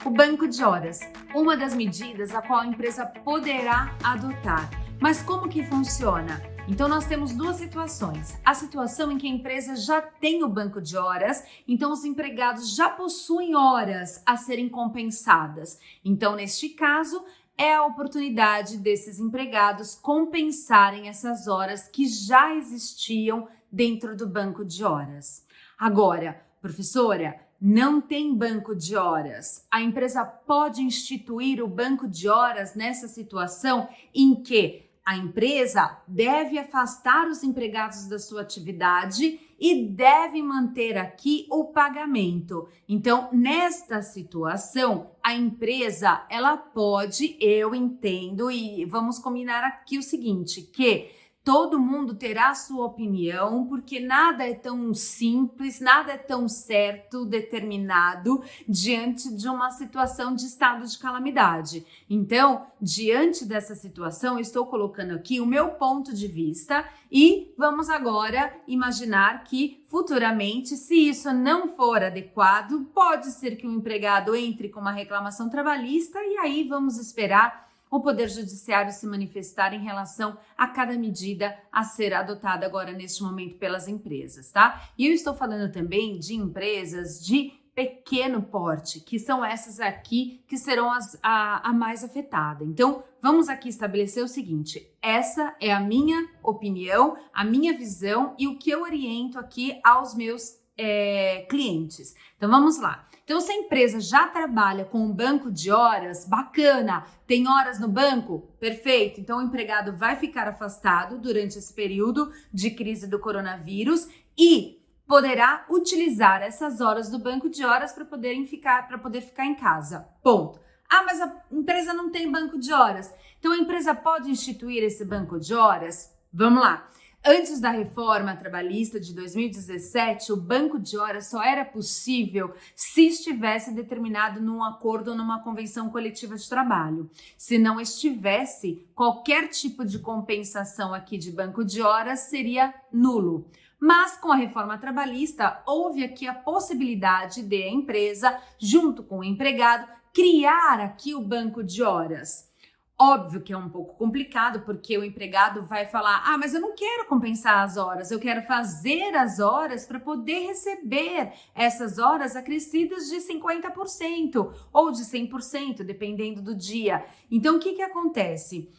O banco de horas, uma das medidas a qual a empresa poderá adotar. Mas como que funciona? Então nós temos duas situações. A situação em que a empresa já tem o banco de horas, então os empregados já possuem horas a serem compensadas. Então, neste caso, é a oportunidade desses empregados compensarem essas horas que já existiam dentro do banco de horas. Agora, professora, não tem banco de horas. A empresa pode instituir o banco de horas nessa situação em que a empresa deve afastar os empregados da sua atividade e deve manter aqui o pagamento. Então, nesta situação, a empresa, ela pode, eu entendo, e vamos combinar aqui o seguinte, que todo mundo terá sua opinião, porque nada é tão simples, nada é tão certo, determinado, diante de uma situação de estado de calamidade. Então, diante dessa situação, eu estou colocando aqui o meu ponto de vista e vamos agora imaginar que futuramente, se isso não for adequado, pode ser que o empregado entre com uma reclamação trabalhista e aí vamos esperar o Poder Judiciário se manifestar em relação a cada medida a ser adotada agora neste momento pelas empresas, tá? E eu estou falando também de empresas de pequeno porte, que são essas aqui que serão a mais afetada. Então, vamos aqui estabelecer o seguinte, essa é a minha opinião, a minha visão e o que eu oriento aqui aos meus clientes. Então, vamos lá. Então, se a empresa já trabalha com um banco de horas, bacana, tem horas no banco? Perfeito. Então, o empregado vai ficar afastado durante esse período de crise do coronavírus e poderá utilizar essas horas do banco de horas para poder ficar em casa. Ponto. Ah, mas a empresa não tem banco de horas. Então, a empresa pode instituir esse banco de horas? Vamos lá. Antes da reforma trabalhista de 2017, o banco de horas só era possível se estivesse determinado num acordo ou numa convenção coletiva de trabalho. Se não estivesse, qualquer tipo de compensação aqui de banco de horas seria nulo. Mas com a reforma trabalhista, houve aqui a possibilidade de a empresa, junto com o empregado, criar aqui o banco de horas. Óbvio que é um pouco complicado, porque o empregado vai falar, mas eu não quero compensar as horas, eu quero fazer as horas para poder receber essas horas acrescidas de 50% ou de 100%, dependendo do dia. Então, o que acontece?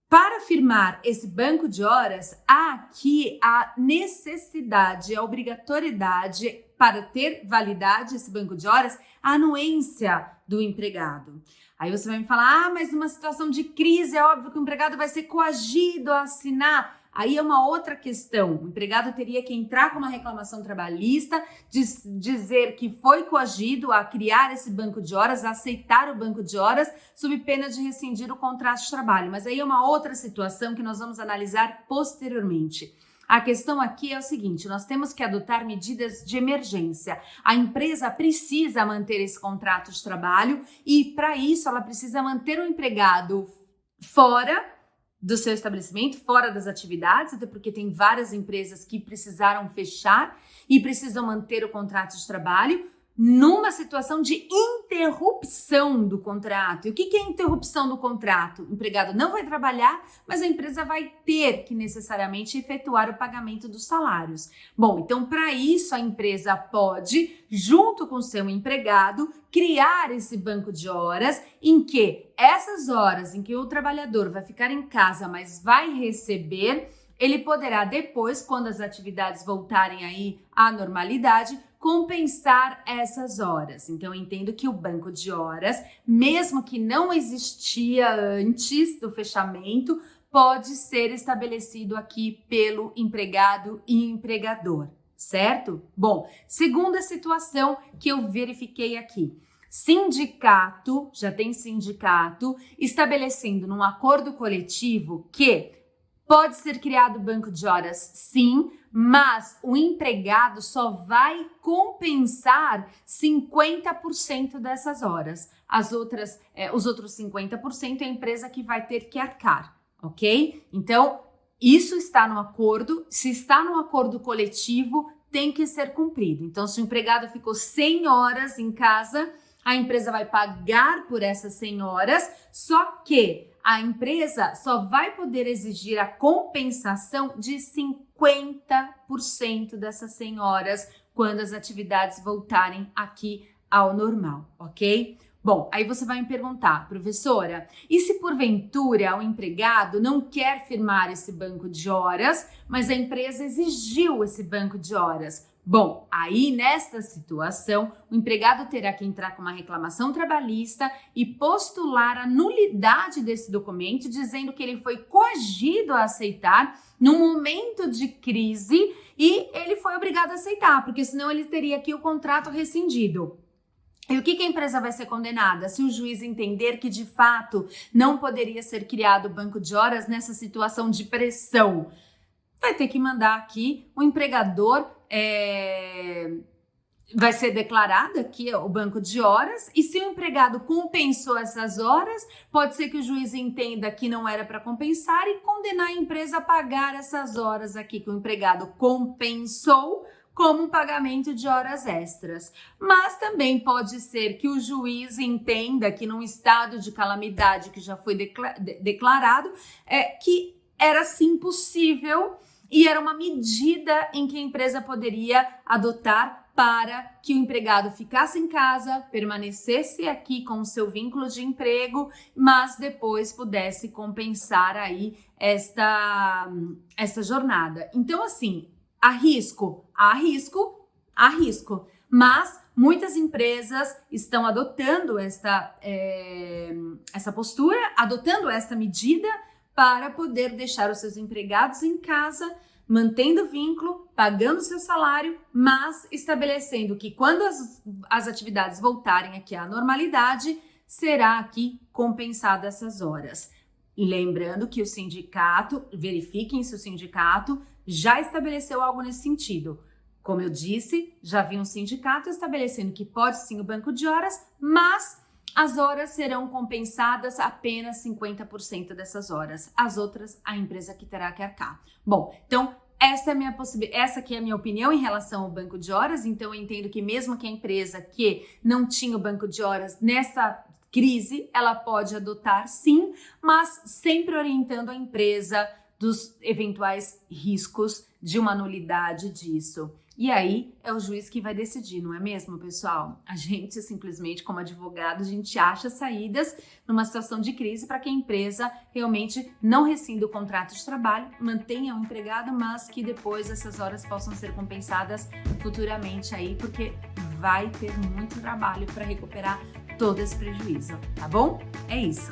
Para firmar esse banco de horas, há aqui a necessidade, a obrigatoriedade para ter validade esse banco de horas, a anuência do empregado. Aí você vai me falar, mas numa situação de crise é óbvio que o empregado vai ser coagido a assinar. Aí é uma outra questão. O empregado teria que entrar com uma reclamação trabalhista, dizer que foi coagido a criar esse banco de horas, a aceitar o banco de horas, sob pena de rescindir o contrato de trabalho. Mas aí é uma outra situação que nós vamos analisar posteriormente. A questão aqui é o seguinte, nós temos que adotar medidas de emergência. A empresa precisa manter esse contrato de trabalho e, para isso, ela precisa manter o empregado fora do seu estabelecimento, fora das atividades, até porque tem várias empresas que precisaram fechar e precisam manter o contrato de trabalho numa situação de interrupção do contrato. E o que é interrupção do contrato? O empregado não vai trabalhar, mas a empresa vai ter que necessariamente efetuar o pagamento dos salários. Bom, então para isso a empresa pode, junto com o seu empregado, criar esse banco de horas em que essas horas em que o trabalhador vai ficar em casa, mas vai receber, ele poderá depois, quando as atividades voltarem aí à normalidade, compensar essas horas. Então, eu entendo que o banco de horas, mesmo que não existia antes do fechamento, pode ser estabelecido aqui pelo empregado e empregador, certo? Bom, segunda situação que eu verifiquei aqui. Sindicato, já tem sindicato, estabelecendo num acordo coletivo que pode ser criado banco de horas, sim, mas o empregado só vai compensar 50% dessas horas. Os outros 50% é a empresa que vai ter que arcar, ok? Então, isso está no acordo. Se está no acordo coletivo, tem que ser cumprido. Então, se o empregado ficou 100 horas em casa, a empresa vai pagar por essas 100 horas, só que a empresa só vai poder exigir a compensação de 50% dessas 100 horas quando as atividades voltarem aqui ao normal, ok? Bom, aí você vai me perguntar, professora, e se porventura o empregado não quer firmar esse banco de horas, mas a empresa exigiu esse banco de horas? Bom, aí nesta situação, o empregado terá que entrar com uma reclamação trabalhista e postular a nulidade desse documento, dizendo que ele foi coagido a aceitar num momento de crise e ele foi obrigado a aceitar, porque senão ele teria aqui o contrato rescindido. E o que a empresa vai ser condenada? Se o juiz entender que, de fato, não poderia ser criado o banco de horas nessa situação de pressão, vai ter que mandar aqui o empregador, vai ser declarado aqui o banco de horas, e se o empregado compensou essas horas, pode ser que o juiz entenda que não era para compensar e condenar a empresa a pagar essas horas aqui que o empregado compensou, como um pagamento de horas extras. Mas também pode ser que o juiz entenda que num estado de calamidade que já foi declarado, que era sim possível e era uma medida em que a empresa poderia adotar para que o empregado ficasse em casa, permanecesse aqui com o seu vínculo de emprego, mas depois pudesse compensar aí esta jornada. Então, assim, há risco, mas muitas empresas estão adotando essa postura, adotando esta medida para poder deixar os seus empregados em casa, mantendo o vínculo, pagando seu salário, mas estabelecendo que quando as atividades voltarem aqui à normalidade, será aqui compensada essas horas. E lembrando que o sindicato, verifiquem se o sindicato já estabeleceu algo nesse sentido. Como eu disse, já vi um sindicato estabelecendo que pode sim o banco de horas, mas as horas serão compensadas apenas 50% dessas horas. As outras, a empresa que terá que arcar. Bom, então essa aqui é a minha opinião em relação ao banco de horas. Então eu entendo que mesmo que a empresa que não tinha o banco de horas nessa crise, ela pode adotar sim, mas sempre orientando a empresa dos eventuais riscos de uma nulidade disso. E aí é o juiz que vai decidir, não é mesmo, pessoal? A gente simplesmente, como advogado, a gente acha saídas numa situação de crise para que a empresa realmente não rescinda o contrato de trabalho, mantenha o empregado, mas que depois essas horas possam ser compensadas futuramente aí, porque vai ter muito trabalho para recuperar todo esse prejuízo, tá bom? É isso.